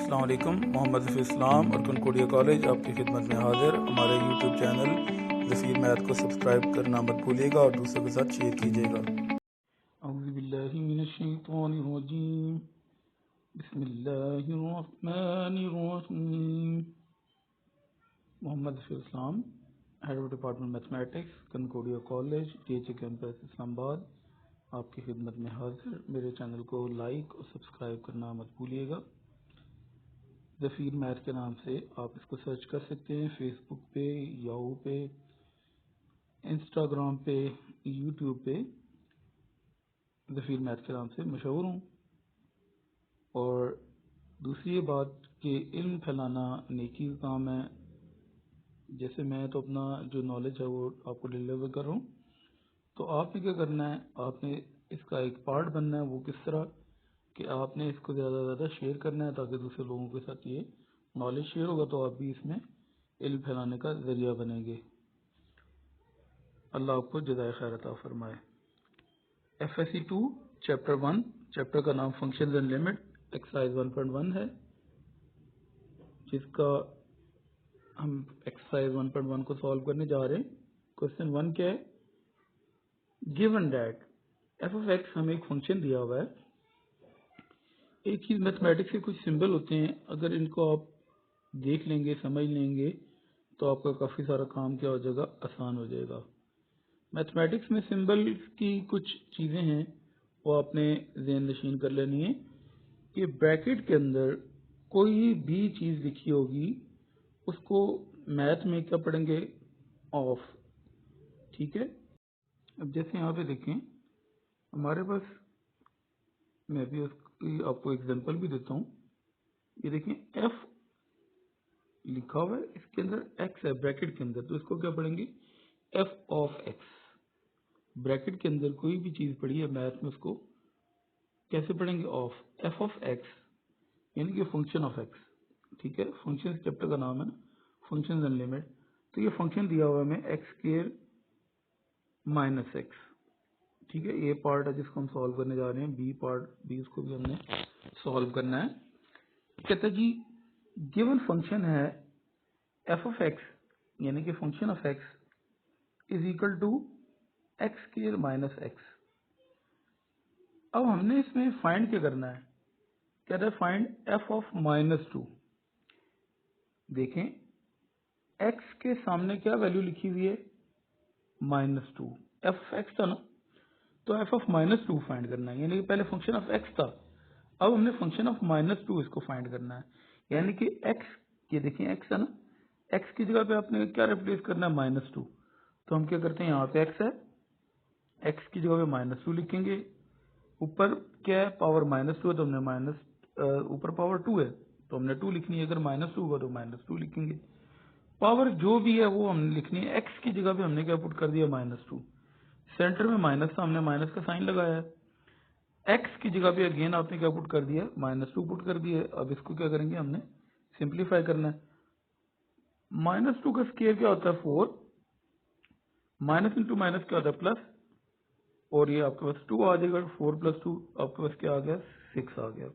अस्सलाम वालेकुम। मोहम्मद हफीज़ इस्लाम और कनकोडिया कॉलेज आपकी खिदमत में हाजिर। हमारे यूट्यूब चैनल ज़फ़ीर मैथ को सब्सक्राइब करना मत भूलिएगा और दूसरों के साथ शेयर कीजिएगा। अऊज़ु बिल्लाहि मिनश शैतानिर रजीम। बिस्मिल्लाहिर रहमानिर रहीम। Mohammad Hafeez Islam, head of department mathematics, Concordia college, THA campus Islamabad, आपकी खिदमत में हाजिर। मेरे चैनल को लाइक और सब्सक्राइब करना मत भूलिएगा। ज़फ़ीर मैथ के नाम से आप इसको सर्च कर सकते हैं फेसबुक पे, याहू पे, इंस्टाग्राम पे, यूट्यूब पे। ज़फ़ीर मैथ के नाम से मशहूर हूँ। और दूसरी ये बात कि इल्म फैलाना नेकी का काम है। जैसे मैं तो अपना जो नॉलेज है वो आपको डिलीवर कर रहा हूँ, तो आपने क्या करना है, आपने इसका एक पार्ट बनना है। वो किस तरह कि आपने इसको ज़्यादा से ज़्यादा शेयर करना है, ताकि दूसरे लोगों के साथ ये नॉलेज शेयर होगा तो आप भी इसमें इल्म फैलाने का ज़रिया बनेंगे। अल्लाह आपको जज़ाए खैर अता फरमाए। FSE 2 चैप्टर 1, चैप्टर का नाम फंक्शंस एंड लिमिट, एक्सरसाइज 1.1 है, जिसका हम एक्सरसाइज 1.1 को सॉल्व करने जा रहे हैं। क्वेश्चन 1 क्या है? Given that f of x हमें एक फंक्शन दिया हुआ है। एक चीज़, मैथमेटिक्स के कुछ सिंबल होते हैं, अगर इनको आप देख लेंगे, समझ लेंगे, तो आपका काफ़ी सारा काम क्या हो जाएगा, आसान हो जाएगा। मैथमेटिक्स में सिंबल की कुछ चीज़ें हैं, वो आपने ज़हन नशीन कर लेनी है कि ब्रैकेट के अंदर कोई भी चीज़ लिखी होगी उसको मैथ में क्या पढ़ेंगे, ऑफ। ठीक है। अब जैसे यहाँ पे देखें, हमारे पास, मैं भी उसकी आपको एग्जांपल भी देता हूँ। ये देखें, f लिखा हुआ है, इसके अंदर x है ब्रैकेट के अंदर, तो इसको क्या पढ़ेंगे, f ऑफ x। ब्रैकेट के अंदर कोई भी चीज़ पढ़ी है मैथ में, उसको कैसे पढ़ेंगे, ऑफ। f ऑफ x यानी कि फंक्शन ऑफ x। ठीक है, फंक्शन चैप्टर का नाम है ना, फंक्शन एंड लिमिट। तो ये फंक्शन दिया हुआ है हमें एक्स स्क्वायर माइनस एक्स। ठीक है, ये पार्ट है जिसको हम सॉल्व करने जा रहे हैं। बी पार्ट, बी उसको भी हमने सॉल्व करना है। कहता है जी, गिवन फंक्शन है f ऑफ x यानी कि function of x is equal to x square minus x. अब हमने इसमें फाइंड क्या करना है, कहता है फाइंड f ऑफ -2। देखें, x के सामने क्या वैल्यू लिखी हुई है, -2। f x था ना, तो f ऑफ -2 फाइंड करना है, यानी कि पहले फंक्शन ऑफ x था, अब हमने फंक्शन ऑफ -2 इसको फाइंड करना है। यानी कि x, ये देखें x है ना, x की जगह पे आपने क्या रिप्लेस करना है, -2। तो हम क्या करते हैं, यहाँ पे x है, x की जगह पे -2 लिखेंगे। ऊपर क्या है, पावर -2 है, तो हमने ऊपर पावर 2 है तो हमने 2 लिखनी है। अगर -2 होगा तो -2 लिखेंगे। पावर जो भी है वो हमने लिखनी है। x की जगह पे हमने क्या पुट कर दिया, -2। सेंटर में माइनस था, हमने माइनस का साइन लगाया है। x की जगह पे अगेन आपने क्या पुट कर दिया, -2 पुट कर दिया। अब इसको क्या करेंगे, हमने सिंप्लीफाई करना है। -2 का स्क्वायर क्या होता है, 4। माइनस इंटू माइनस क्या होता है, प्लस। और ये आपके पास 2 आ जाएगा, 4 + 2 आपके पास क्या आ गया, 6 आ गया।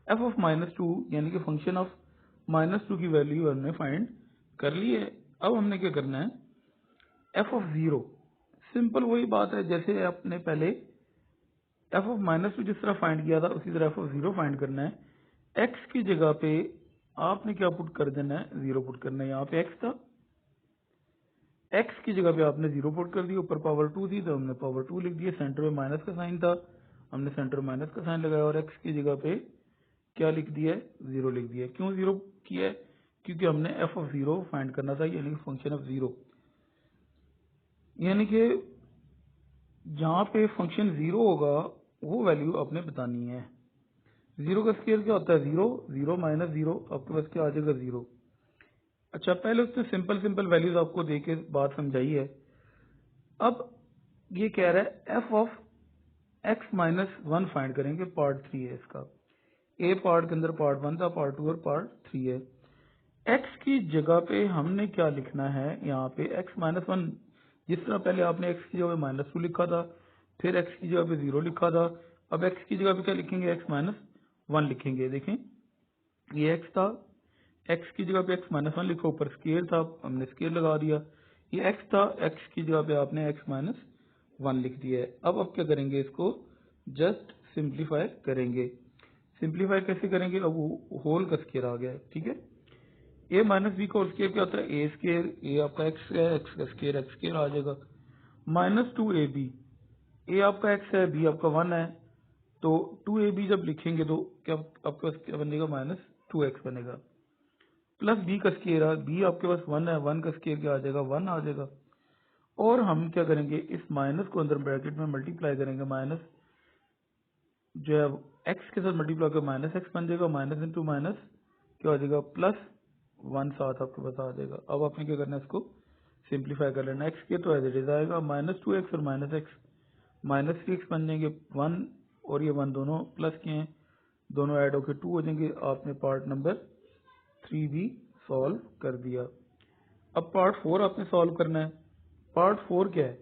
f ऑफ -2 यानी कि फंक्शन ऑफ -2 की वैल्यू हमने फाइंड कर ली है। अब हमने क्या करना है, f ऑफ 0। सिंपल वही बात है जैसे आपने पहले f ऑफ -2 जिस तरह फाइंड किया था, उसी तरह f ऑफ 0 फाइंड करना है। x की जगह पे आपने क्या पुट कर देना है, 0 पुट करना है। यहाँ पे x था, x की जगह पे आपने 0 पुट कर दिया। ऊपर पावर 2 थी तो हमने पावर 2 लिख दिया। सेंटर में माइनस का साइन था, हमने सेंटर में माइनस का साइन लगाया। और x की जगह पे क्या लिख दिया है, 0 लिख दिया है। क्यों 0 किया है, क्योंकि हमने f ऑफ 0 फाइंड करना था, यानी कि फंक्शन ऑफ 0। यानी कि जहाँ पे फंक्शन 0 होगा वो वैल्यू आपने बतानी है। 0 का स्क्वायर क्या होता है, 0। 0 माइनस 0 आपके पास क्या आ जाएगा, 0। अच्छा, पहले उसने सिंपल वैल्यूज आपको दे के बात समझाई है। अब ये कह रहा है f ऑफ x -1 फाइंड करेंगे, पार्ट 3 है इसका। ए पार्ट के अंदर पार्ट 1 था, पार्ट 2 और पार्ट 3 है। x की जगह पे हमने क्या लिखना है, यहाँ पे x -1, जिस तरह पहले आपने x की जगह पे -2 लिखा था, फिर x की जगह पे 0 लिखा था। अब x की जगह पे क्या लिखेंगे, x -1 लिखेंगे। देखें, ये एक्स था, एक्स की जगह पे एक्स माइनस वन लिखा, ऊपर स्केयर था, हमने स्केयर लगा दिया। ये एक्स था, एक्स की जगह पे आपने एक्स माइनस वन लिख दिया है। अब आप क्या करेंगे, इसको जस्ट सिंप्लीफाई करेंगे। सिंप्लीफाई कैसे करेंगे, अब वो होल का स्केयर आ गया है, ठीक है। ए माइनस बी का होल स्केयर क्या होता है, ए स्केयर, ए आपका एक्स है, एक्स का स्केयर एक्स स्केयर आ जाएगा, माइनस टू ए बी, ए आपका एक्स है, बी आपका वन है, तो टू ए बी जब लिखेंगे तो क्या आपके पास क्या बनेगा, माइनस टू एक्स बनेगा, प्लस बी का स्केयर है, बी आपके पास वन है, वन का स्केयर क्या आ जाएगा, वन आ जाएगा। और हम क्या करेंगे, इस माइनस को अंदर ब्रैकेट में मल्टीप्लाई करेंगे, माइनस जो है एक्स के साथ मल्टीप्लाई कर माइनस एक्स बन जाएगा, माइनस इंटू माइनस क्या हो जाएगा, प्लस वन साथ आपके पास आ जाएगा। अब आपने क्या करना है, इसको सिंप्लीफाई कर लेना, एक्स के तो एज इट इज आएगा, माइनस टू एक्स और minus x minus three x बन जाएंगे, वन और ये वन दोनों प्लस के हैं, दोनों ऐड होकर टू हो जाएंगे। आपने पार्ट नंबर 3 भी सॉल्व कर दिया। अब पार्ट 4 आपने सॉल्व करना है। पार्ट 4 क्या है,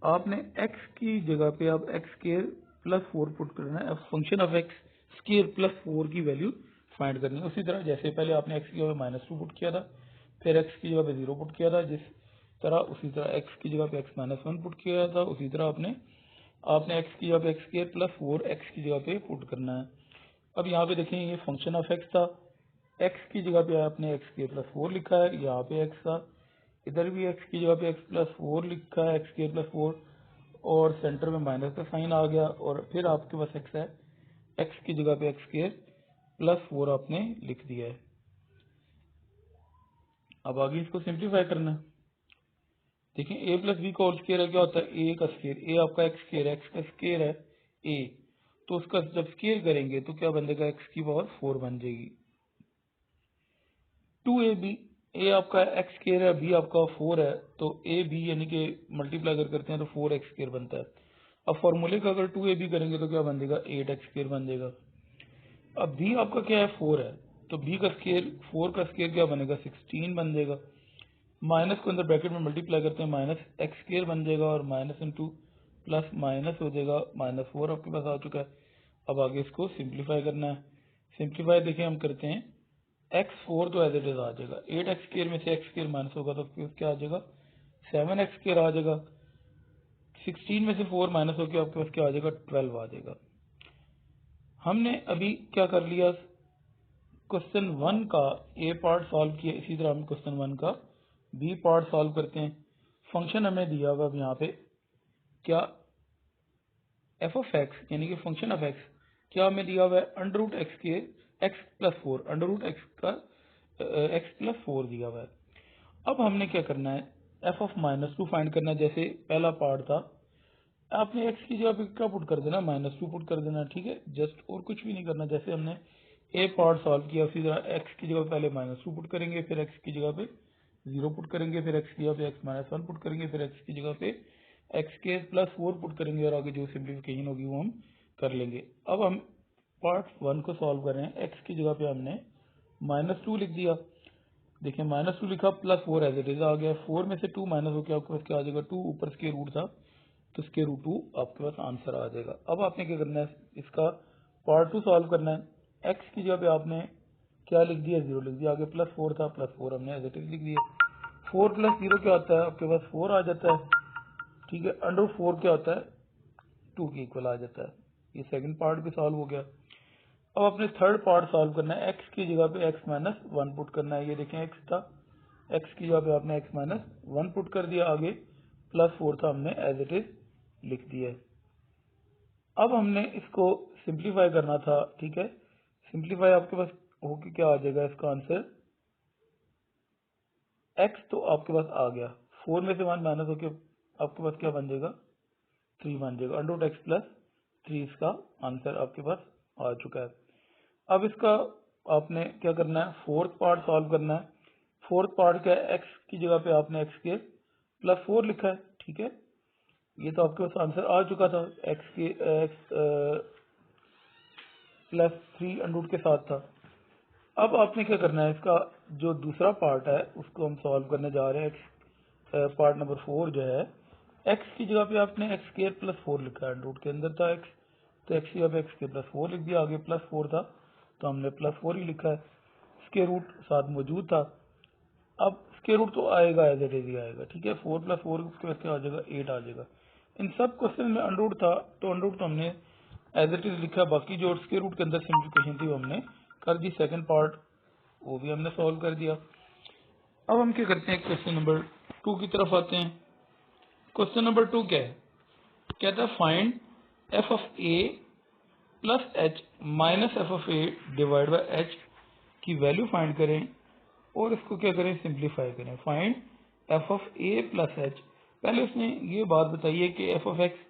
आपने x की जगह पे आप एक्स स्केयर प्लस 4 पुट करना है, function of x square plus 4 की वैल्यू फाइंड करनी है। उसी तरह जैसे पहले आपने x की जगह पे माइनस टू पुट किया था, फिर x की जगह पे 0 पुट किया था, जिस तरह उसी तरह x की जगह पे x माइनस वन पुट किया था, उसी तरह आपने x की जगह पे एक्स स्केयर प्लस 4 एक्स की जगह पे पुट करना है। अब यहाँ पे देखें, ये फंक्शन ऑफ एक्स था, एक्स की जगह पे आपने एक्स के प्लस 4 लिखा है, यहाँ पे एक्स था, इधर भी एक्स की जगह पे एक्स प्लस 4 लिखा है, एक्स के प्लस 4, और सेंटर में माइनस का साइन आ गया, और फिर आपके पास एक्स है, एक्स की जगह पे एक्स के प्लस 4 आपने लिख दिया है। अब आगे इसको सिंप्लीफाई करना है। देखिए ए प्लस बी का होल स्केयर है, क्या होता है, ए का स्केयर, ए आपका एक्स स्केयर, एक्स का स्केयर है ए, तो उसका जब स्केयर करेंगे तो क्या बन जाएगा, एक्स की पावर 4 बन जाएगी। टू ए बी, ए आपका एक्स स्केयर है, बी आपका 4 है, तो ए बी यानी कि मल्टीप्लाई करते हैं तो 4 एक्स स्केयर बनता है। अब फॉर्मूले का अगर टू ए बी करेंगे तो क्या बन जाएगा, 8 एक्स स्केयर बन जाएगा। अब बी आपका क्या है, 4 है, तो बी का स्केयर 4 का स्केयर क्या बनेगा, 16 बन जाएगा। माइनस को अंदर ब्रैकेट में मल्टीप्लाई करते हैं, माइनस एक्स स्केयर बन जाएगा, और माइनस इंटू प्लस माइनस हो जाएगा, माइनस 4 आपके पास आ चुका है। अब आगे इसको सिंप्लीफाई करना है। सिंप्लीफाई देखिए हम करते हैं, x4 तो एज इट इज आ जाएगा, 8 एक्स स्केयर में से एक्स स्केयर माइनस होगा तो क्या आ जाएगा, 7 एक्स स्केयर आ जाएगा। 16 में से 4 माइनस होकर आपके पास क्या आ जाएगा, 12 आ जाएगा। हमने अभी क्या कर लिया, क्वेश्चन 1 का ए पार्ट सॉल्व किया, इसी तरह हम क्वेश्चन 1 का बी पार्ट सॉल्व करते हैं। फंक्शन हमें दिया हुआ अब यहाँ पे, क्या एफ ऑफ एक्स यानी कि फंक्शन ऑफ एक्स क्या हमें दिया हुआ है, अंडर रूट एक्स के x plus 4, under root x का एक्स प्लस 4 दिया हुआ है। अब हमने क्या करना है, F of minus two find करना है। जैसे पहला पार्ट था, आपने एक्स की जगह पे क्या पुट कर देना, माइनस टू पुट कर देना, ठीक है, जस्ट, और कुछ भी नहीं करना। जैसे हमने ए पार्ट सॉल्व किया, उसी तरह एक्स की जगह पहले माइनस टू पुट करेंगे, फिर एक्स की जगह पे 0 पुट करेंगे, फिर एक्स की जगह पे एक्स माइनस वन पुट करेंगे, फिर एक्स की जगह पे एक्स के प्लस 4 पुट करेंगे, और आगे जो सिंप्लीफिकेशन होगी वो हम कर लेंगे। अब हम पार्ट 1 को सॉल्व कर रहे हैं। एक्स की जगह पे हमने माइनस टू लिख दिया, देखिए माइनस टू लिखा, प्लस 4 एज इट इज आ गया, 4 में से 2 माइनस होकर आपके पास क्या आ जाएगा, 2 ऊपर स्क्वायर रूट था तो स्क्वायर रूट 2 आपके पास आंसर आ जाएगा। अब आपने क्या करना है, इसका पार्ट 2 सॉल्व करना है। एक्स की जगह पे आपने क्या लिख दिया, 0 लिख दिया, आगे प्लस 4 था, प्लस 4 हमने एज इट इज लिख दिया। 4 प्लस 0 क्या होता है, आपके पास 4 आ जाता है, ठीक है, अंडर 4 क्या होता है, 2 के इक्वल आ जाता है। ये सेकंड पार्ट भी सॉल्व हो गया। अब अपने थर्ड पार्ट सॉल्व करना है। एक्स की जगह पे एक्स माइनस वन पुट करना है। ये देखें एक्स था, एक्स की जगह पे आपने एक्स माइनस वन पुट कर दिया, आगे प्लस 4 था, हमने एज इट इज लिख दिया है। अब हमने इसको सिंप्लीफाई करना था, ठीक है, सिंप्लीफाई आपके पास होके क्या आ जाएगा, इसका आंसर एक्स तो आपके पास आ गया, 4 में से 1 माइनस होके आपके पास क्या बन जाएगा, 3 बन जाएगा, अंडर रूट एक्स प्लस 3 इसका आंसर आपके पास आ चुका है। अब इसका आपने क्या करना है, फोर्थ पार्ट सॉल्व करना है। फोर्थ पार्ट क्या है, एक्स की जगह पे आपने एक्स के प्लस 4 लिखा है, ठीक है, ये तो आपके पास आंसर आ चुका था, एक्स के एक्स प्लस 3 अंडर के साथ था। अब आपने क्या करना है, इसका जो दूसरा पार्ट है उसको हम सॉल्व करने जा रहे हैं। एक्स पार्ट नंबर 4 जो है, एक्स की जगह पे आपने एक्स स्क्वायर प्लस 4 लिखा है, रूट के अंदर था एक्स, तो एक्स की जगह पे एक्स के प्लस 4 लिख दिया, आगे प्लस 4 था तो हमने +4 ही लिखा है, स्क्वायर रूट साथ मौजूद था। अब स्क्वायर रूट तो आएगा एज इट इज ही आएगा, ठीक है। 4 + 4 उसके बाद क्या आ जाएगा, 8 आ जाएगा। इन सब क्वेश्चन में अंडर रूट था तो अंडर रूट तो हमने एज इट इज लिखा, बाकी जो स्क्वायर रूट के अंदर सिंप्लीफिकेशन थी वो हमने कर दी। सेकंड पार्ट वो भी हमने सॉल्व कर दिया। अब हम क्या करते हैं, क्वेश्चन नंबर 2 की तरफ आते हैं। क्वेश्चन नंबर 2 क्या है, कहता है find f of a plus h minus f of a divide by h की वैल्यू फाइंड करें और इसको क्या करें, सिंप्लीफाई करें। Find f of a plus h। पहले उसने ये बात बताई है कि f ऑफ x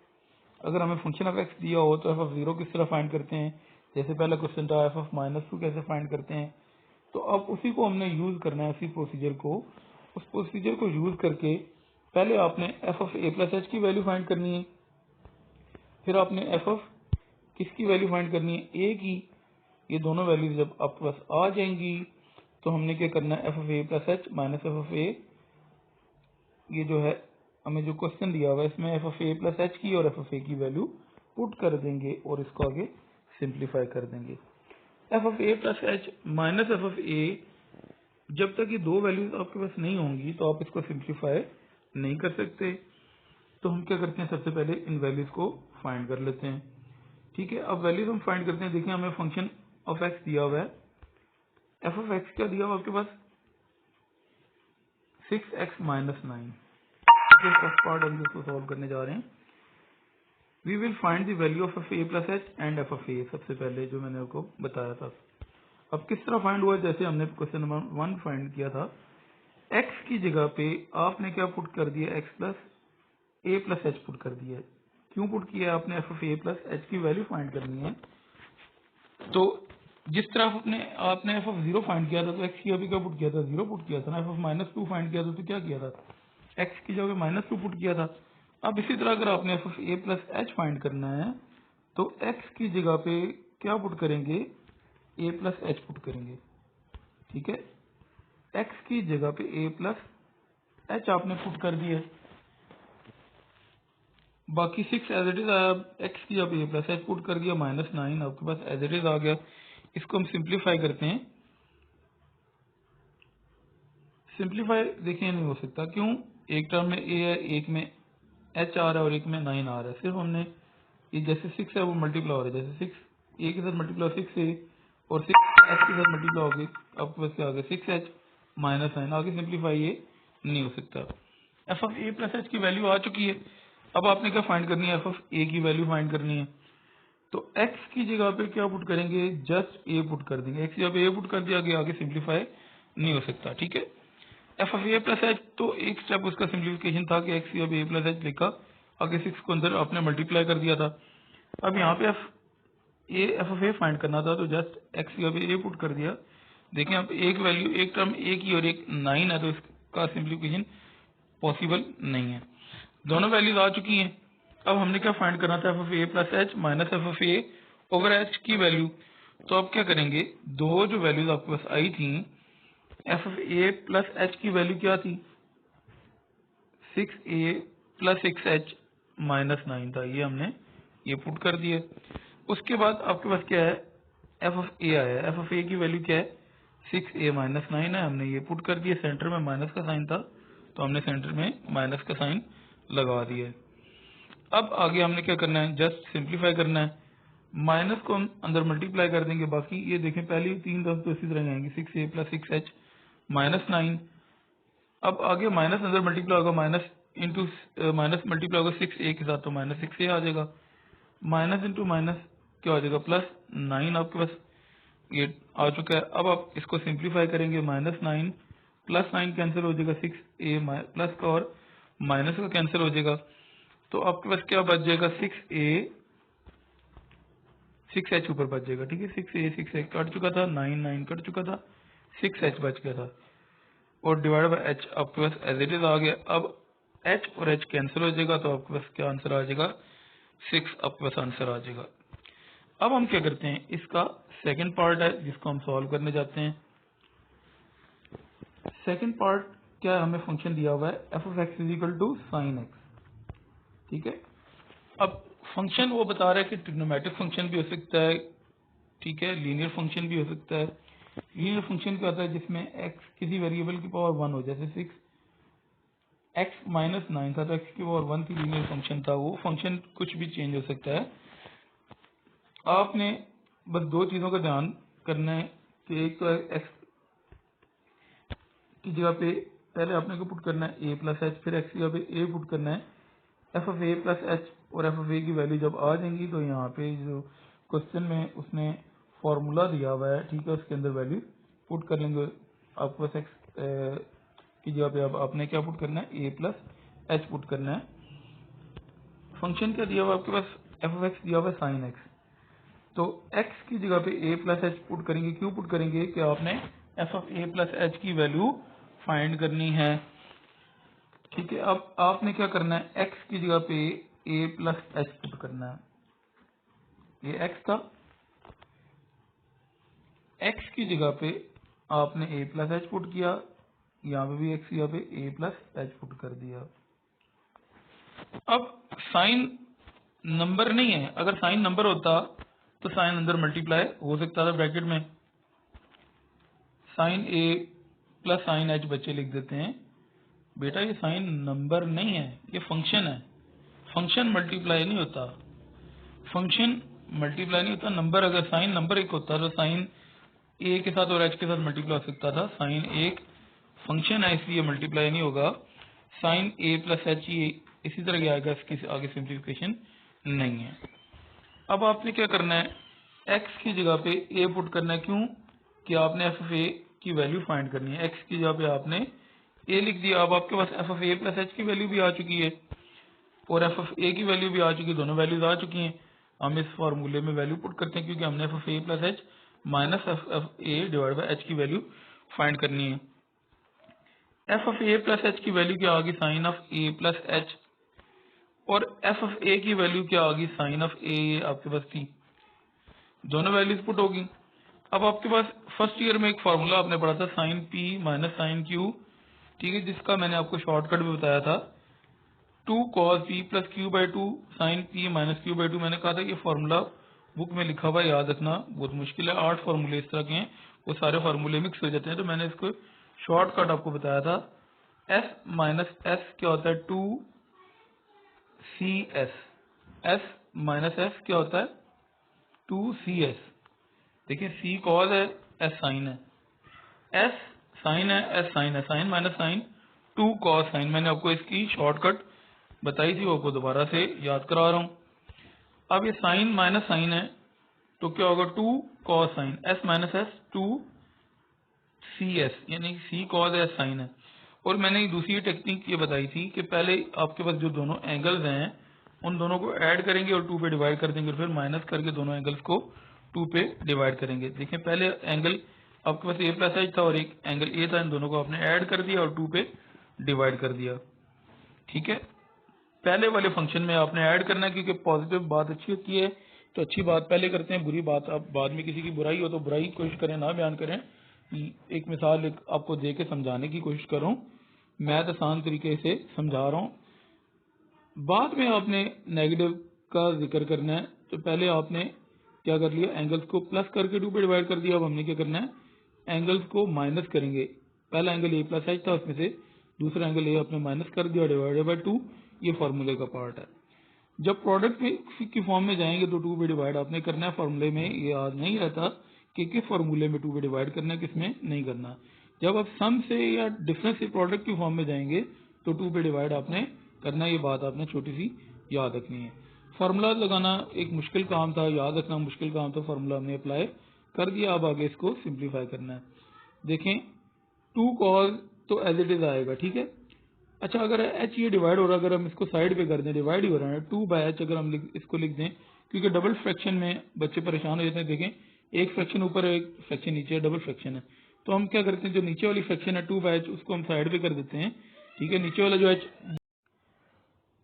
अगर हमें फंक्शन ऑफ x दिया हो तो f ऑफ 0 किस तरह फाइंड करते हैं, जैसे पहला क्वेश्चन था f ऑफ -2 कैसे फाइंड करते हैं। तो अब उसी को हमने यूज करना है, उसी प्रोसीजर को, उस प्रोसीजर को यूज करके पहले आपने f of a plus h की वैल्यू फाइंड करनी है, फिर आपने f ऑफ किसकी वैल्यू फाइंड करनी है, a की। ये दोनों वैल्यूज जब आपके पास आ जाएंगी तो हमने क्या करना है, f of a plus h minus f of a, ये जो है हमें जो क्वेश्चन दिया हुआ है इसमें f of a plus h की और f ऑफ a की वैल्यू पुट कर देंगे और इसको आगे सिंप्लीफाई कर देंगे। f of a plus h minus f of a, जब तक ये दो वैल्यूज आपके पास नहीं होंगी तो आप इसको सिंप्लीफाई नहीं कर सकते। तो हम क्या करते हैं, सबसे पहले इन वैल्यूज को फाइंड कर लेते हैं, ठीक है। अब वैल्यूज हम फाइंड करते हैं। देखिए हमें फंक्शन ऑफ x दिया हुआ है, f ऑफ x क्या दिया हुआ आपके पास, 6x माइनस 9। फर्स्ट पार्ट हम इसको सॉल्व करने जा रहे हैं। We will find the value of a plus h and f of a, सबसे पहले जो मैंने आपको बताया था। अब किस तरह फाइंड हुआ, जैसे हमने क्वेश्चन नंबर 1 फाइंड किया था, x की जगह पे आपने क्या पुट कर दिया, x plus a plus h put कर दिया है। क्यों पुट किया है आपने, f of a plus h की वैल्यू फाइंड करनी है। तो जिस तरह आपने f ऑफ 0 फाइंड किया था तो x की अभी क्या पुट किया था, 0 पुट किया था ना। f ऑफ -2 फाइंड किया था तो क्या किया था, x की जगह -2 पुट किया था। अब इसी तरह अगर आपने f of a plus h find करना है तो x की जगह पे क्या पुट करेंगे, a प्लस h पुट करेंगे, ठीक है। x की जगह पे a प्लस h आपने पुट कर दिया, बाकी 6 एज इट इज आया। x की जगह पे a प्लस h पुट कर दिया, -9 आपके पास एज इट इज आ गया। इसको हम सिंप्लीफाई करते हैं। सिंप्लीफाई देखिए नहीं हो सकता, क्यों, एक टर्म में a है, एक में h आ रहा है और एक में 9 आ रहा है। सिर्फ हमने ये जैसे 6 है वो मल्टीप्लाई हो रहा है, जैसे 6 a के साथ मल्टीप्लाई 6a और 6 h के साथ मल्टीप्लाई हो गई, आपके पास क्या आ गया, 6h माइनस 9। आगे सिंप्लीफाई ये नहीं हो सकता। f of a plus h की वैल्यू आ चुकी है। अब आपने क्या फाइंड करनी है, f ऑफ a की वैल्यू फाइंड करनी है। तो x की जगह पे क्या पुट करेंगे, जस्ट a पुट कर देंगे। x की जगह पे a पुट कर दिया गया, आगे सिंप्लीफाई नहीं हो सकता, ठीक है। f of a plus h, तो एक स्टेप उसका सिंप्लीफिकेशन था कि x की जगह a प्लस h लिखा, आगे 6 को अंदर आपने मल्टीप्लाई कर दिया था। अब यहाँ पे f ऑफ a फाइंड करना था तो जस्ट x की जगह पे a पुट कर दिया। देखें अब एक वैल्यू, एक टर्म a की और एक 9 है तो इसका सिंप्लीफिकेशन पॉसिबल नहीं है। दोनों वैल्यूज आ चुकी हैं। अब हमने क्या फाइंड करना था, f of a plus h minus f of a over h की वैल्यू। तो अब क्या करेंगे, दो जो वैल्यूज आपके पास आई थी, f of a plus h की वैल्यू क्या थी, 6a प्लस 6h माइनस 9 था, ये हमने ये पुट कर दिए। उसके बाद आपके पास क्या है, f ऑफ a आया। f ऑफ a की वैल्यू क्या है, 6a माइनस 9 है, हमने ये पुट कर दिया। सेंटर में माइनस का साइन था तो हमने सेंटर में माइनस का साइन लगा दिया। अब आगे हमने क्या करना है, जस्ट सिंप्लीफाई करना है। माइनस को हम अंदर मल्टीप्लाई कर देंगे, बाकी ये देखें पहली 3 टर्म तो इसी तरह आएंगे, 6a प्लस 6h माइनस 9। अब आगे माइनस अंदर मल्टीप्लाई होगा, माइनस इंटू माइनस मल्टीप्लाई होगा 6a के साथ तो माइनस 6a आ जाएगा। माइनस इंटू माइनस क्या हो जाएगा, प्लस 9 आपके पास ये आ चुका है। अब आप इसको सिंप्लीफाई करेंगे, -9 प्लस 9 कैंसिल हो जाएगा, 6a प्लस का और माइनस का कैंसिल हो जाएगा। तो आपके पास क्या बच जाएगा, 6a 6h ऊपर बच जाएगा, ठीक है। 6a 6h कट चुका था, 9 9 कट चुका था, 6h बच गया था और डिवाइड बाय h आपके पास एज इट इज आ गया। अब h और h कैंसिल हो जाएगा तो आपके पास क्या आंसर आ जाएगा, 6 आपके पास आंसर आ जाएगा। अब हम क्या करते हैं, इसका सेकंड पार्ट है जिसको हम सॉल्व करने जाते हैं। सेकंड पार्ट क्या है, हमें फंक्शन दिया हुआ है f of x is equal to sine x, ठीक है। अब फंक्शन वो बता रहा है कि ट्रिग्नोमेट्रिक फंक्शन भी हो सकता है, ठीक है, लीनियर फंक्शन भी हो सकता है। लीनियर फंक्शन क्या होता है, जिसमें x किसी वेरिएबल की पावर 1 हो, जैसे 6x-9 था तो x की पावर 1 थी, लीनियर फंक्शन था। वो फंक्शन कुछ भी चेंज हो सकता है। आपने बस दो चीज़ों का ध्यान करना है कि एक तो x की जगह पे पहले आपने को पुट करना है a प्लस एच, फिर x की जगह पे a पुट करना है F of A plus H, और एफ ऑफ ए की वैल्यू जब आ जाएंगी तो यहाँ पे जो क्वेश्चन में उसने फॉर्मूला दिया हुआ है, ठीक है, उसके अंदर वैल्यू पुट कर लेंगे। आपके पास x की जगह पे अब आपने क्या पुट करना है, a प्लस एच पुट करना है। फंक्शन क्या दिया हुआ आपके पास, एफ ऑफ एक्स दिया हुआ है साइन एक्स, तो x की जगह पे a प्लस एच पुट करेंगे। क्यों पुट करेंगे कि आपने F of A plus H की वैल्यू फाइंड करनी है, ठीक है। अब आपने क्या करना है, x की जगह पे a प्लस एच पुट करना है। ये x था, x की जगह पे आपने a प्लस एच पुट किया, यहाँ पे भी x की जगह पे a प्लस एच पुट कर दिया। अब साइन नंबर नहीं है, अगर साइन नंबर होता तो साइन अंदर मल्टीप्लाई हो सकता था ब्रैकेट में, sine a plus sine h बच्चे लिख देते हैं। बेटा ये साइन नंबर नहीं है, ये फंक्शन है। फंक्शन मल्टीप्लाई नहीं होता, फंक्शन मल्टीप्लाई नहीं होता। नंबर, अगर साइन नंबर एक होता तो साइन ए के साथ और एच के साथ मल्टीप्लाई हो सकता था। साइन एक फंक्शन है इसलिए मल्टीप्लाई नहीं होगा। साइन ए प्लस एच ये इसी तरह के आएगा, इसकी आगे सिंप्लीफिकेशन नहीं है। अब आपने क्या करना है, एक्स की जगह पे ए पुट करना है। क्यों कि आपने एफ ऑफ ए की वैल्यू फाइंड करनी है। एक्स की जगह पे आपने ए लिख दिया। अब आपके पास F of A plus H की वैल्यू भी आ चुकी है और एफ ऑफ ए की वैल्यू भी आ चुकी है, दोनों वैल्यूज आ चुकी हैं। हम इस फॉर्मूले में वैल्यू पुट करते हैं क्योंकि हमने f of A plus H minus F of a divide by h की वैल्यू फाइंड करनी है। F of A plus H की वैल्यू क्या होगी, sine of A plus H, और एफ ऑफ ए की वैल्यू क्या होगी, साइन ऑफ ए आपके पास थी, दोनों वैल्यूज पुट होगी। अब आपके पास फर्स्ट ईयर में एक फार्मूला आपने पढ़ा था, sine p minus sine q, ठीक है, जिसका मैंने आपको शॉर्टकट भी बताया था, 2 cos p plus q by two sine p minus q by two. मैंने कहा था कि फार्मूला बुक में लिखा हुआ याद रखना बहुत मुश्किल है, 8 फार्मूले इस तरह के हैं, वो सारे फार्मूले मिक्स हो जाते हैं। तो मैंने इसको शॉर्टकट आपको बताया था, s माइनस एस क्या होता है, 2 c s, s minus s क्या होता है, 2 सी एस। देखिए c कॉज है, s साइन है, s साइन है, s साइन है, sine minus sine 2 cos sine. मैंने आपको इसकी शॉर्टकट बताई थी, वो आपको दोबारा से याद करा रहा हूँ। अब ये साइन माइनस साइन है तो क्या होगा, 2 cos sine, s minus s 2 c s, यानी सी कॉस एस साइन है। और मैंने एक दूसरी टेक्निक ये बताई थी कि पहले आपके पास जो दोनों एंगल्स हैं उन दोनों को ऐड करेंगे और 2 पे डिवाइड कर देंगे, और फिर माइनस करके दोनों एंगल्स को 2 पे डिवाइड करेंगे। देखिए पहले एंगल आपके पास ए प्लस एच था और एक एंगल ए था, इन दोनों को आपने ऐड कर दिया और 2 पे डिवाइड कर दिया, ठीक है। पहले वाले फंक्शन में आपने ऐड करना है क्योंकि पॉजिटिव बात अच्छी होती है, तो अच्छी बात पहले करते हैं, बुरी बात आप बाद में, किसी की बुराई हो तो बुराई कोशिश करें ना बयान करें। एक मिसाल आपको दे के समझाने की कोशिश कर रहा हूँ, मैथ आसान तरीके से समझा रहा हूँ। बाद में आपने नेगेटिव का जिक्र करना है, तो पहले आपने क्या कर लिया, एंगल्स को प्लस करके 2 पे डिवाइड कर दिया। अब हमने क्या करना है, एंगल्स को माइनस करेंगे। पहला एंगल ए प्लस एच था, उसमें से दूसरा एंगल ए आपने माइनस कर दिया, डिवाइडेड बाई 2, ये फॉर्मूले का पार्ट है। जब प्रोडक्ट की फॉर्म में जाएंगे तो 2 पे डिवाइड आपने करना है। फॉर्मूले में ये याद नहीं रहता कि किस फॉर्मूले में 2 पे डिवाइड करना है, किसमें नहीं करना। जब आप सम से या डिफरेंस से प्रोडक्ट की फॉर्म में जाएंगे तो 2 पे डिवाइड आपने करना है। ये बात आपने छोटी सी याद रखनी है। फार्मूला लगाना एक मुश्किल काम था, याद रखना मुश्किल काम था, फार्मूला हमने अप्लाई कर दिया। अब आगे इसको सिंप्लीफाई करना है। देखें 2 कॉस तो एज इट इज आएगा, ठीक है। अच्छा, अगर एच ये डिवाइड हो रहा है, अगर हम इसको साइड पे कर दें, डिवाइड ही हो रहा है, 2 बाय एच अगर हम इसको लिख दें, क्योंकि डबल फ्रैक्शन में बच्चे परेशान हो जाते हैं। देखें एक फ्रैक्शन ऊपर है, एक फ्रैक्शन नीचे है, डबल फ्रैक्शन है, तो हम क्या करते हैं, जो नीचे वाली फ्रैक्शन है 2 बाय एच, उसको हम साइड पे कर देते हैं, ठीक है, नीचे वाला जो एच।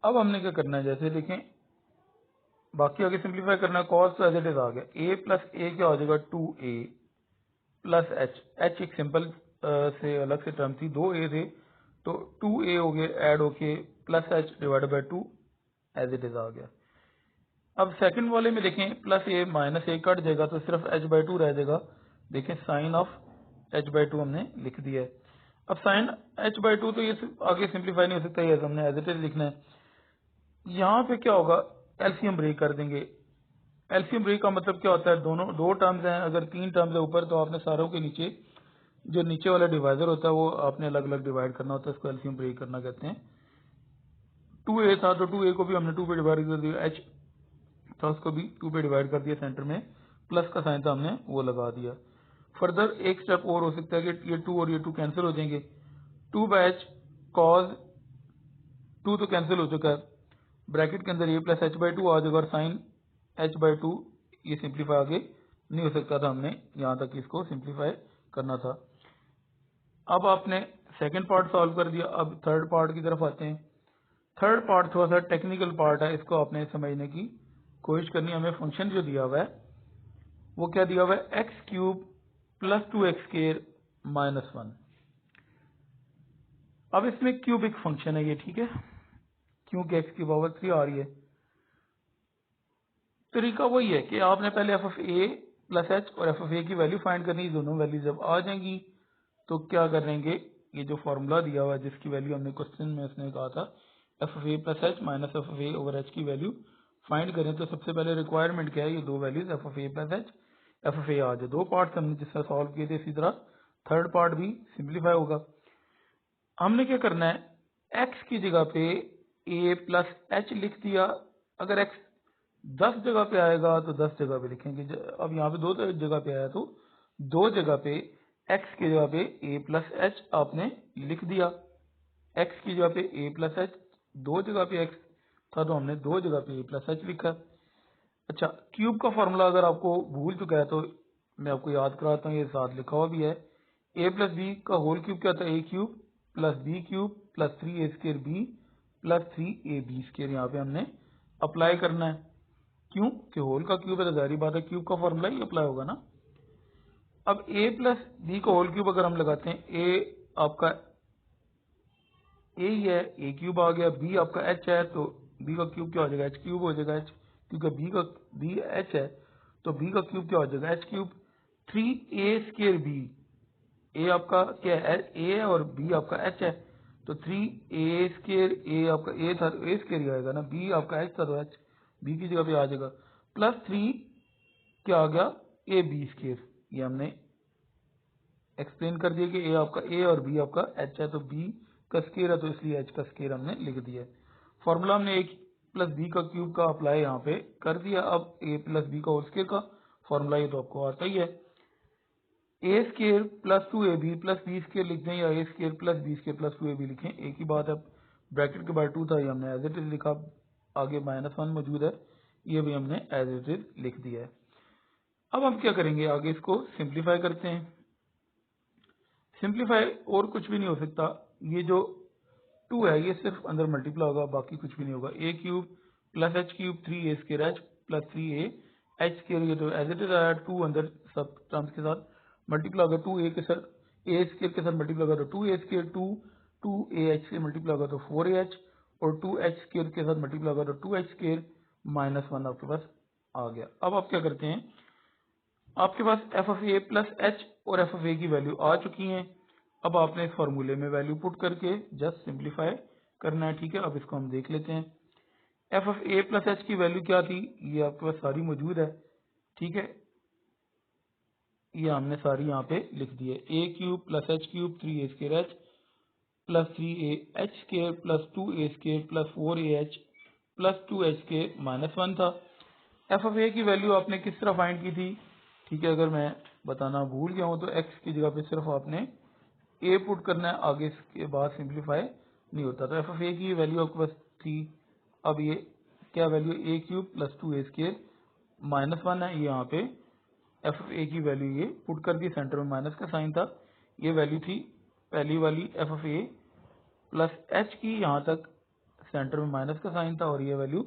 अब हमने क्या करना है, जैसे देखें बाकी आगे सिंप्लीफाई करना है, कॉस तो एज इट इज आ गया, ए प्लस ए क्या हो जाएगा, 2a प्लस एच, एच एक सिंपल से अलग से टर्म थी, 2a थे तो 2a हो गए ऐड होके plus H divide by 2 as it is आ गया। अब सेकंड वाले में देखें plus A minus A cut जाएगा तो सिर्फ h/2 रह जाएगा। देखें साइन ऑफ h/2 हमने लिख दिया है। अब साइन h/2 तो ये आगे सिंप्लीफाई नहीं हो सकता, ये हमने एज इट इज लिखना है। यहाँ पे क्या होगा, एलसीएम ब्रेक कर देंगे। एलसीएम ब्रेक का मतलब क्या होता है, दोनों दो टर्म्स हैं, अगर तीन टर्म्स है ऊपर तो आपने सारों के नीचे जो नीचे वाला डिवाइजर होता है वो आपने अलग अलग डिवाइड करना होता है, इसको एलसीएम ब्रेक करना कहते हैं। 2a था तो 2a को भी हमने 2 पे डिवाइड कर दिया, h था उसको भी 2 पे डिवाइड कर दिया, सेंटर में प्लस का साइन था हमने वो लगा दिया। फर्दर एक स्टेप और हो सकता है कि ये 2 और ये 2 कैंसिल हो जाएंगे, 2/h कॉज 2 तो कैंसिल हो चुका है, ब्रैकेट के अंदर ये प्लस h/2 आ जाएगा और साइन h/2 ये सिंप्लीफाई आगे नहीं हो सकता था, हमने यहाँ तक इसको सिंप्लीफाई करना था। अब आपने सेकंड पार्ट सॉल्व कर दिया, अब थर्ड पार्ट की तरफ आते हैं। थर्ड पार्ट थोड़ा सा टेक्निकल पार्ट है, इसको आपने समझने की कोशिश करनी है। हमें फंक्शन जो दिया हुआ है वो क्या दिया हुआ है, x³ प्लस 2x² माइनस 1। अब इसमें क्यूबिक फंक्शन है ये, ठीक है, क्योंकि x की पावर 3 आ रही है। तरीका वही है कि आपने पहले F of A plus H और एफ ऑफ ए की वैल्यू फाइंड करनी है। दोनों वैल्यू जब आ जाएंगी तो क्या करेंगे, ये जो फॉर्मूला दिया हुआ है जिसकी वैल्यू हमने क्वेश्चन में उसने कहा था F of A plus H minus F of A over H की वैल्यू फाइंड करें, तो सबसे पहले रिक्वायरमेंट क्या है, ये दो values F of A plus H F of A आ जाए। दो पार्ट हमने जिस तरह सॉल्व किए थे इसी तरह थर्ड पार्ट भी सिंप्लीफाई होगा। हमने क्या करना है, एक्स की जगह पे ए प्लस एच लिख दिया। अगर एक्स 10 जगह पे आएगा तो 10 जगह पे लिखेंगे। अब यहाँ पे दो जगह पे आया तो दो जगह पे एक्स की जगह पे ए प्लस एच आपने लिख दिया। एक्स की जगह पे ए प्लस एच, दो जगह पे एक्स था तो हमने दो जगह पे ए प्लस एच लिखा। अच्छा, क्यूब का फॉर्मूला अगर आपको भूल चुका है तो मैं आपको याद कराता हूँ, ये साथ लिखा हुआ भी है। ए प्लस बी का होल क्यूब क्या था, A cube plus B cube plus 3a² B plus 3ab²। यहाँ पे हमने अप्लाई करना है, क्यों कि होल का क्यूब है तो जाहिर बात है क्यूब का फॉर्मूला ही अप्लाई होगा ना। अब a प्लस बी का होल क्यूब अगर हम लगाते हैं, a आपका a ही है, a³ आ गया, b आपका h है तो b का क्यूब क्या हो जाएगा, h³ हो जाएगा। h क्योंकि b h है तो b का क्यूब क्या हो जाएगा, h³। 3a² b, a आपका क्या है, a है और b आपका h है तो 3a² a आपका a था तो a² ही आएगा ना, b आपका h था तो h b की जगह पे आ जाएगा, प्लस 3 क्या आ गया, ab²। ये हमने एक्सप्लेन कर दिया कि a आपका a और b आपका h है तो b का स्केयर है तो इसलिए h का स्केयर हमने लिख दिया। फॉर्मूला हमने a प्लस बी का क्यूब का अप्लाई यहाँ पे कर दिया। अब a प्लस बी का होल स्केयर का फॉर्मूला ये तो आपको आता ही है, a² plus 2ab plus b² लिख दें या a² plus b² plus 2ab लिखें, एक ही बात है। ब्रैकेट के बाद 2 था, ये हमने एज इट इज लिखा, आगे -1 मौजूद है, ये भी हमने एज इट इज लिख दिया है। अब हम क्या करेंगे, आगे इसको सिंप्लीफाई करते हैं। सिंप्लीफाई और कुछ भी नहीं हो सकता, ये जो 2 है ये सिर्फ अंदर मल्टीप्लाई होगा, बाकी कुछ भी नहीं होगा। a³ plus h³ 3a² h plus 3a h², ये तो एज इट इज आया, 2 अंदर सब टर्म्स के साथ मल्टीप्लाई होगा, 2a के साथ a² के साथ मल्टीप्लाई होगा तो 2a², 2ah से मल्टीप्लाई होगा तो 4ah और 2h² के साथ मल्टीप्लाई होगा तो 2h² -1 आपके पास आ गया। अब आप क्या करते हैं, आपके पास F of A plus H और एफ ऑफ ए की वैल्यू आ चुकी हैं। अब आपने इस फॉर्मूले में वैल्यू पुट करके जस्ट सिंप्लीफाई करना है, ठीक है। अब इसको हम देख लेते हैं, F of A plus H की वैल्यू क्या थी, ये आपके पास सारी मौजूद है, ठीक है, ये हमने सारी यहाँ पे लिख दी है। a³ plus h³ 3a² h plus 3ah² plus 2a² plus 4ah plus 2h² -1 था। एफ ऑफ ए की वैल्यू आपने किस तरह फाइंड की थी, ठीक है, अगर मैं बताना भूल गया हूँ तो x की जगह पे सिर्फ आपने a पुट करना है, आगे इसके बाद सिंप्लीफाई नहीं होता। तो एफ ऑफ ए की वैल्यू आपके पास थी, अब ये क्या वैल्यू, a³ प्लस 2a² -1 है, ये यहाँ पे एफ ऑफ ए की वैल्यू ये पुट कर दी, सेंटर में माइनस का साइन था, ये वैल्यू थी पहली वाली F of A plus H की, यहाँ तक सेंटर में माइनस का साइन था और ये वैल्यू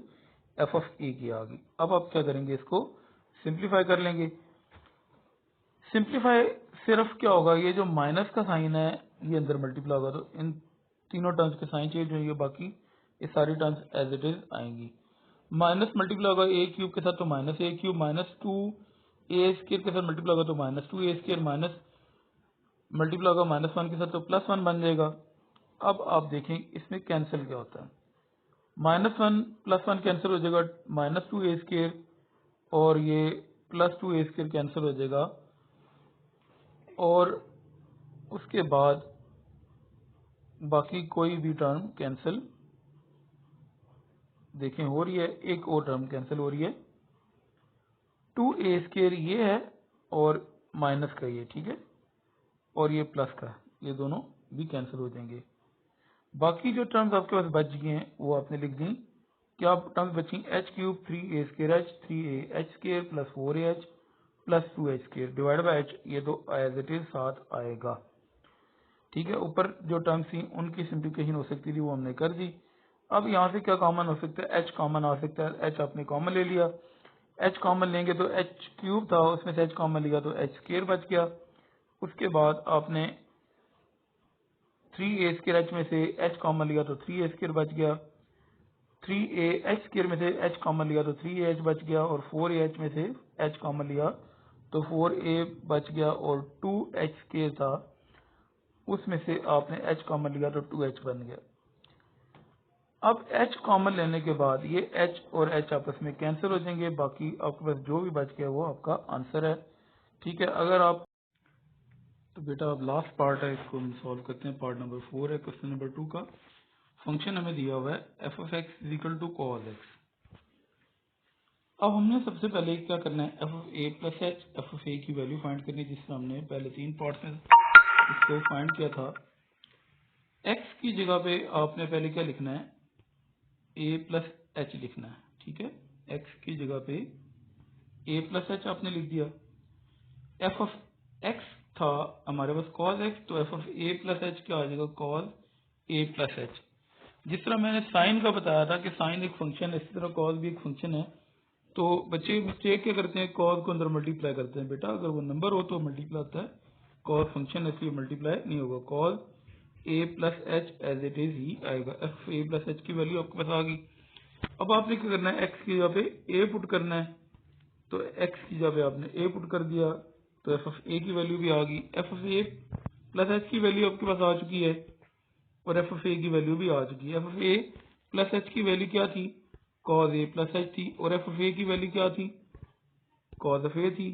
एफ ऑफ ए की आ गई। अब आप क्या करेंगे, इसको सिंप्लीफाई कर लेंगे। सिंप्लीफाई सिर्फ क्या होगा, ये जो माइनस का साइन है ये अंदर मल्टीप्लाई होगा तो इन तीनों टर्म्स के साइन चेंज होंगे, बाकी ये सारी टर्म्स एज इट इज आएंगी। माइनस मल्टीप्लाई होगा ए क्यूब के साथ तो माइनस ए क्यूब, माइनस 2 ए स्क्वायर के साथ मल्टीप्लाई होगा तो माइनस 2 ए स्क्वायर, माइनस मल्टीप्लाई होगा माइनस 1 के साथ तो प्लस 1 बन जाएगा। अब आप देखें इसमें कैंसिल क्या होता है, माइनस 1 प्लस 1 कैंसिल हो जाएगा, माइनस 2 ए स्क्वायर और ये प्लस 2 ए स्क्वायर कैंसिल हो जाएगा, और उसके बाद बाकी कोई भी टर्म कैंसिल देखें हो रही है, एक और टर्म कैंसिल हो रही है, 2a स्क्वायर ये है और माइनस का ये, ठीक है, और ये प्लस का, ये दोनों भी कैंसिल हो जाएंगे। बाकी जो टर्म्स आपके पास बच गए हैं वो आपने लिख दी। क्या टर्म्स बची, H cube 3a square H 3a H square plus 4ah plus 2h square divide by h, ये तो एज इट इज साथ आएगा, ठीक है। ऊपर जो टर्म्स थी उनकी सिंप्लीफिकेशन हो सकती थी वो हमने कर दी। अब यहाँ से क्या कॉमन हो सकता है, h कॉमन आ सकता है, h आपने कॉमन ले लिया, h कॉमन लेंगे तो h क्यूब था उसमें से h कॉमन लिया तो h स्क्वायर बच गया। उसके बाद आपने 3a स्क्वायर h में से h कॉमन लिया तो 3a स्क्वायर बच गया, 3a h स्क्वायर में से h कॉमन लिया तो 3ah बच गया, और 4ah में से h कॉमन लिया तो 4a बच गया, और 2h स्क्वायर था उसमें से आपने h कॉमन लिया तो 2h बन गया। अब h कॉमन लेने के बाद ये h और h आपस में कैंसिल हो जाएंगे, बाकी आपके पास जो भी बच गया वो आपका आंसर है, ठीक है। अगर आप तो बेटा अब लास्ट पार्ट है, इसको हम सॉल्व करते हैं। पार्ट नंबर 4 है क्वेश्चन नंबर 2 का। फंक्शन हमें दिया हुआ है F of X is equal to cos X. अब हमने सबसे पहले क्या करना है, F of A plus H, F of ए की वैल्यू फाइंड करनी है, जिससे हमने पहले 3 पार्ट में इसको फाइंड किया था। एक्स की जगह पे आपने पहले क्या लिखना है, ए प्लस एच लिखना है, ठीक है। एक्स की जगह पे ए प्लस एच आपने लिख दिया। एफ ऑफ एक्स था हमारे पास कॉस एक्स, तो F of A plus H क्या आ जाएगा, कॉस ए प्लस एच। जिस तरह मैंने साइन का बताया था कि साइन एक फंक्शन है, इसी तरह कॉस भी एक फंक्शन है। तो बच्चे मिस्टेक क्या करते हैं, कॉस को अंदर मल्टीप्लाई करते हैं। बेटा अगर वो नंबर हो तो मल्टीप्लाई होता है, कॉस फंक्शन है इसलिए मल्टीप्लाई नहीं होगा। Cos a plus h as it is ही आएगा। एफ ए प्लस एच की वैल्यू आपके पास आ गई। अब आपने क्या करना है, एक्स की जगह पे ए पुट करना है, तो एक्स की जगह पे आपने ए पुट कर दिया, तो एफ ऑफ ए की वैल्यू भी आ गई। F of A plus H की वैल्यू आपके पास आ चुकी है, और एफ ऑफ ए की वैल्यू भी आ चुकी है। F of A plus H की वैल्यू क्या थी, कॉस ए प्लस एच थी, और एफ ऑफ ए की वैल्यू क्या थी, कॉस ऑफ ए थी।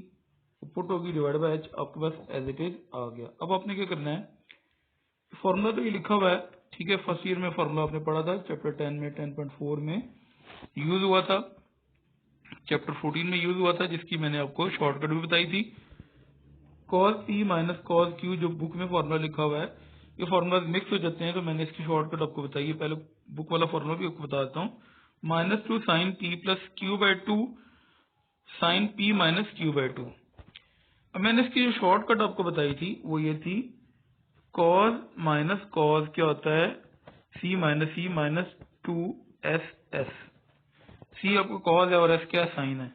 पुट होगी डिवाइड बाय एच, आपके पास एज इट इज आ गया। अब आपने क्या करना है, फॉर्मूला तो ये लिखा हुआ है, ठीक है। फर्स्ट ईयर में फॉर्मूला आपने पढ़ा था, चैप्टर 10 में 10.4 में यूज हुआ था, चैप्टर 14 में यूज हुआ था, जिसकी मैंने आपको शॉर्टकट भी बताई थी। Cos P minus cos Q, जो बुक में फॉर्मूला लिखा हुआ है, ये फॉर्मूला मिक्स हो जाते हैं, तो मैंने इसकी शॉर्टकट आपको बताई है। पहले बुक वाला फॉर्मूला भी आपको बता देता हूँ। -2 sine p plus q by 2 sine p minus q by 2। अब मैंने इसकी जो शॉर्टकट आपको बताई थी वो ये थी, कॉस माइनस कॉस क्या होता है, सी माइनस 2 एस एस। सी आपको कॉस है और एस क्या है, साइन है।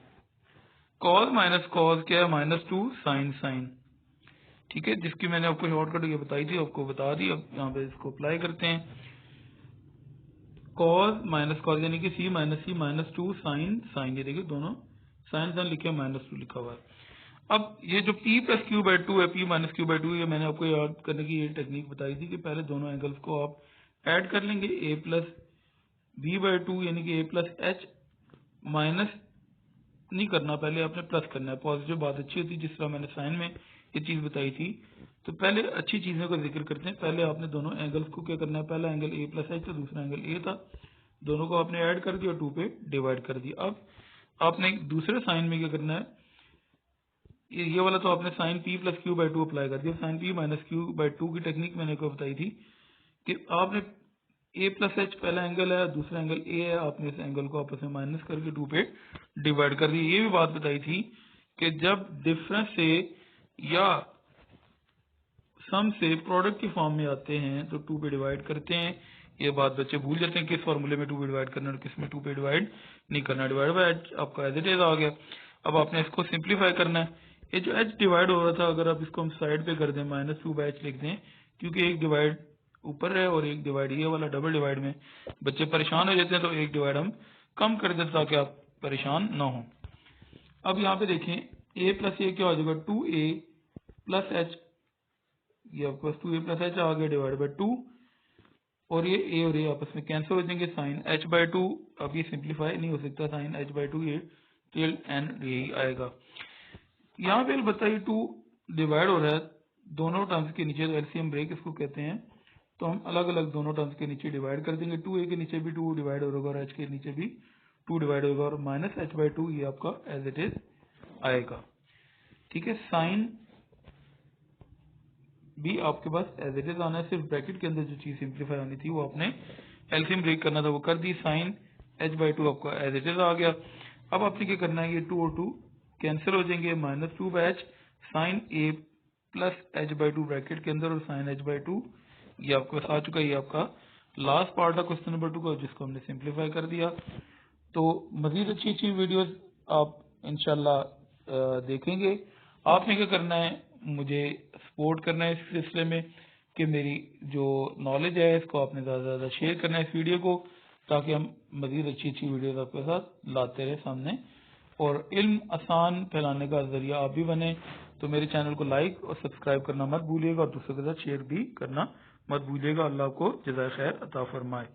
कॉस माइनस कॉस क्या है, -2 साइन साइन, ठीक है। जिसकी मैंने आपको शॉर्टकट ये बताई थी, आपको बता दी। अब यहाँ पे इसको अप्लाई करते हैं। कॉस माइनस कॉस यानी कि सी माइनस 2 साइन साइन, ये देखिए दोनों साइन साइन लिखे, -2 लिखा हुआ है। अब ये जो p प्लस क्यू बाई 2 है, p माइनस क्यू बाई 2, ये मैंने आपको याद करने की ये टेक्निक बताई थी कि पहले दोनों एंगल्स को आप ऐड कर लेंगे, a प्लस बी बाई 2 यानी कि a प्लस एच, माइनस नहीं करना, पहले आपने प्लस करना है। पॉजिटिव बात अच्छी होती है, जिस तरह मैंने साइन में ये चीज बताई थी। तो पहले अच्छी चीजों का जिक्र करते हैं। पहले आपने दोनों एंगल्स को क्या करना है, पहला एंगल ए प्लस एच था, दूसरा एंगल ए था, दोनों को आपने ऐड कर दिया और 2 पे डिवाइड कर दिया। अब आपने दूसरे साइन में क्या करना है, ये वाला तो आपने sine p plus q by 2 apply कर दिया। Sine p minus q by 2 की टेक्निक मैंने को बताई थी कि आपने ए प्लस एच पहला एंगल है, दूसरा एंगल ए है, आपने इस एंगल को आपस में माइनस करके 2 पे डिवाइड कर दिया। ये भी बात बताई थी कि जब डिफरेंस से या सम से प्रोडक्ट की फॉर्म में आते हैं तो 2 पे डिवाइड करते हैं। ये बात बच्चे भूल जाते हैं किस फॉर्मूले में 2 पे डिवाइड करना और किस में 2 पे डिवाइड नहीं करना। डिवाइड बाय एच आपका एज इट इज आ गया। अब आपने इसको सिंप्लीफाई करना है। ये जो एच डिवाइड हो रहा था, अगर आप इसको हम साइड पे कर दें, -2 बाय एच लिख दें, क्योंकि एक डिवाइड ऊपर है और एक डिवाइड ये वाला डबल डिवाइड में बच्चे परेशान हो जाते हैं, तो एक डिवाइड हम कम कर देता ताकि आप परेशान ना हो। अब यहाँ पे देखें a प्लस ए क्या हो जाएगा 2a प्लस एच, ये आपके पास 2a प्लस एच आ गया डिवाइड बाई 2, और ये a और a आपस में कैंसिल हो जाएंगे। साइन h बाई 2 अब ये सिंप्लीफाई नहीं हो सकता, साइन h बाई 2 ये टिल n यही आएगा। यहाँ पे बताइए 2 डिवाइड हो रहा है दोनों टर्म्स के नीचे, तो एलसीएम ब्रेक इसको कहते हैं। तो हम अलग अलग दोनों टर्म्स के नीचे डिवाइड कर देंगे। 2a के नीचे भी 2 डिवाइड होगा और h के नीचे भी 2 डिवाइड होगा, और माइनस h बाई 2 ये आपका एज इट इज आएगा। ठीक है, साइन भी आपके पास एज इट इज आना है, सिर्फ ब्रैकेट के अंदर जो चीज सिंप्लीफाई होनी थी वो आपने एलसीएम ब्रेक करना था वो कर दी। साइन h बाई 2 आपका एज इट इज आ गया। अब आपने क्या करना है, ये 2 और 2 कैंसिल हो जाएंगे, minus 2 by h, sine a plus h by 2 bracket के अंदर, और साइन h बाई 2 ये आपके पास आ चुका है। ये आपका लास्ट पार्ट था क्वेश्चन नंबर 2 का, जिसको हमने सिंप्लीफाई कर दिया। तो मजीद अच्छी अच्छी वीडियोस आप इंशाल्लाह देखेंगे। आपने क्या करना है, मुझे सपोर्ट करना है इस सिलसिले में कि मेरी जो नॉलेज है इसको आपने ज़्यादा से ज़्यादा शेयर करना है इस वीडियो को, ताकि हम मजीद अच्छी अच्छी वीडियोस आपके साथ लाते रहे सामने, और इल्म आसान फैलाने का जरिया आप भी बने। तो मेरे चैनल को लाइक और सब्सक्राइब करना मत भूलिएगा, और दूसरों के साथ शेयर भी करना मत भूलिएगा। अल्लाह को जज़ाए खैर अता फरमाए।